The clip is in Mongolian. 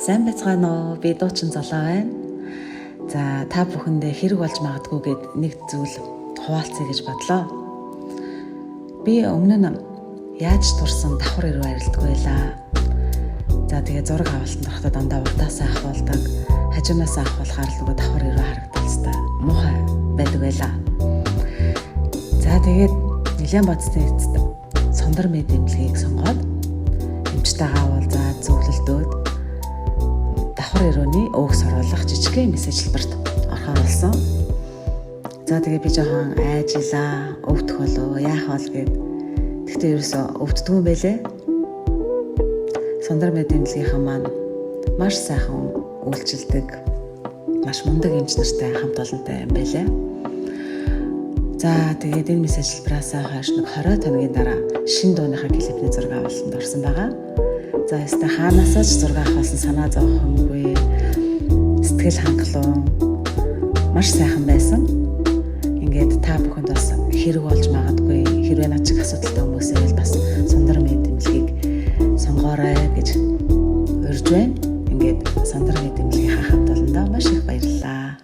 Сайн байцгаана уу? Би Дуучин Золоо байна. За та бүхэндээ хэрэг болж магадгүй гэд нэг зүйл хуваалцъя гэж бодлоо. Би өмнө нь яаж турсан давхар ирүү арилдаг байлаа. За тэгээ зураг авалтанд орохдоо дандаа урдаасаа ахуулдаг, хажуунаасаа ахуулахаар л нөгөө давхар ирүү харагдалцтай муухай байдаг байлаа. За тэгээд нэлээд бодсны эцэст сондар мэдрэмжийг сонгоод эмчтэйгээ уулзаад зөвлөлдөөд давхар ирүүний өөгс оруулах жижигхэн мессежлбэрт орохоор болсон. За тэгээ би жоохон айжилаа, өвдөх болов яах бол гэд. Тэгтээ ерөөсөө өвддгүй юм байлээ. Сондар мэдрэмжлийнхэн маань маш сайхан үйлчилдэг, маш мундаг эмч нартай хамт олонтой юм байлээ. За тэгээд энэ мессежлбараасаа хойш нэг 20 хоногийн дараа шинэ дууныхаа клипний зураг авалтанд орсон байгаа. За ястаа хаанасаа ч зураг авахсан санаа зовхонгүй, сэтгэл хангалуун маш сайхан байсан. Ингээд та бүхэнд бас хэрэг болж магадгүй, хэрвээ над чиг асуудалтай хүмүүсээ бол бас сондар мэдрэмжлийг сонгоорой гэж урьж байна. Ингээд сондар мэдрэмжлийнхаа хамт олондоо маш их баярлалаа.